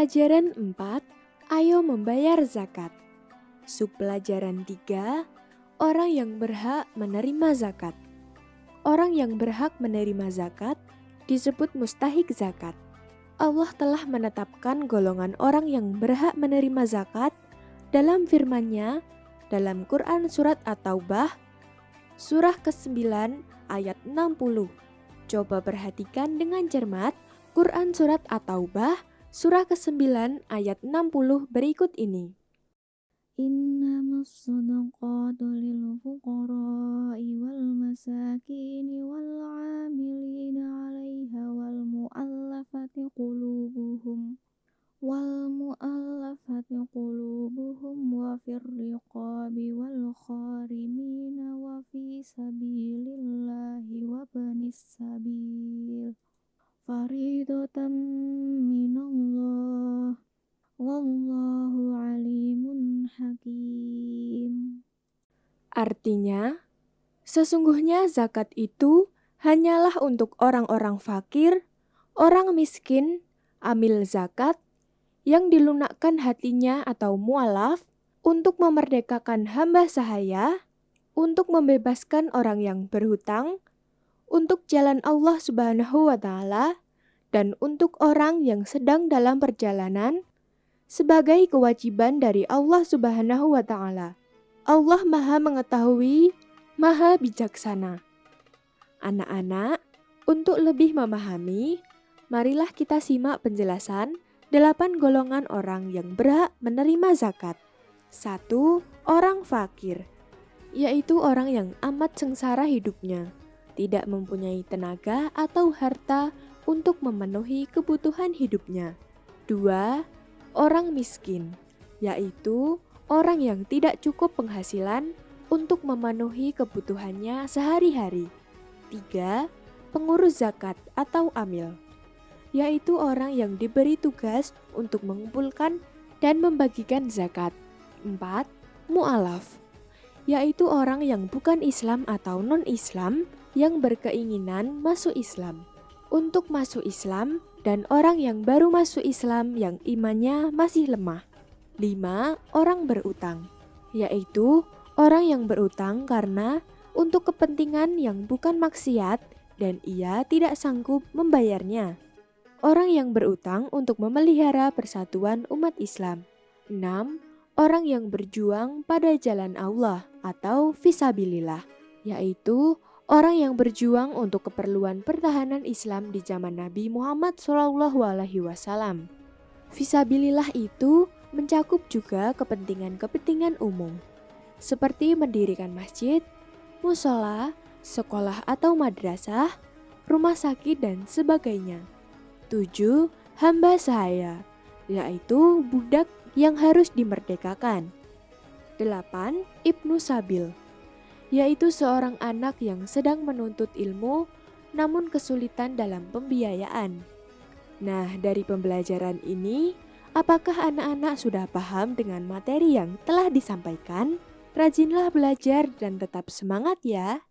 Pelajaran 4, ayo membayar zakat. Subpelajaran 3, orang yang berhak menerima zakat. Orang yang berhak menerima zakat disebut mustahik zakat. Allah telah menetapkan golongan orang yang berhak menerima zakat dalam firman-Nya dalam Quran Surat At-Taubah, surah ke-9 ayat 60. Coba perhatikan dengan cermat Quran Surat At-Taubah, surah ke-9 ayat 60 berikut ini. Innamas shadaqatu lil fuqara'i wal masakini wal 'amilina 'alaiha wal mu'allafati qulubuhum wa fir riqabi wal kharimina wa fi sabilillahi wa banis sabil faridatan minallah wallahu alimun hakim. Artinya, sesungguhnya zakat itu hanyalah untuk orang-orang fakir, orang miskin, amil zakat, yang dilunakkan hatinya atau mualaf, untuk memerdekakan hamba sahaya, untuk membebaskan orang yang berhutang, untuk jalan Allah Subhanahu wa Ta'ala, dan untuk orang yang sedang dalam perjalanan, sebagai kewajiban dari Allah Subhanahu wa Ta'ala. Allah Maha Mengetahui, Maha Bijaksana. Anak-anak, untuk lebih memahami, marilah kita simak penjelasan 8 golongan orang yang berhak menerima zakat. 1. Orang fakir, yaitu orang yang amat sengsara hidupnya, tidak mempunyai tenaga atau harta untuk memenuhi kebutuhan hidupnya. 2. Orang miskin, yaitu orang yang tidak cukup penghasilan untuk memenuhi kebutuhannya sehari-hari. 3. Pengurus zakat atau amil, yaitu orang yang diberi tugas untuk mengumpulkan dan membagikan zakat. 4. Mu'alaf, yaitu orang yang bukan Islam atau non-Islam yang berkeinginan masuk Islam. Untuk masuk Islam dan orang yang baru masuk Islam yang imannya masih lemah. 5. Orang berutang, yaitu orang yang berutang karena untuk kepentingan yang bukan maksiat dan ia tidak sanggup membayarnya. Orang yang berutang untuk memelihara persatuan umat Islam. 6. Orang yang berjuang pada jalan Allah atau fisabilillah, yaitu orang yang berjuang untuk keperluan pertahanan Islam di zaman Nabi Muhammad SAW. Fisabilillah itu mencakup juga kepentingan-kepentingan umum, seperti mendirikan masjid, musola, sekolah atau madrasah, rumah sakit, dan sebagainya. 7. Hamba sahaya, yaitu budak yang harus dimerdekakan. 8. Ibnu Sabil, yaitu seorang anak yang sedang menuntut ilmu namun kesulitan dalam pembiayaan. Nah, dari pembelajaran ini, apakah anak-anak sudah paham dengan materi yang telah disampaikan? Rajinlah belajar dan tetap semangat ya!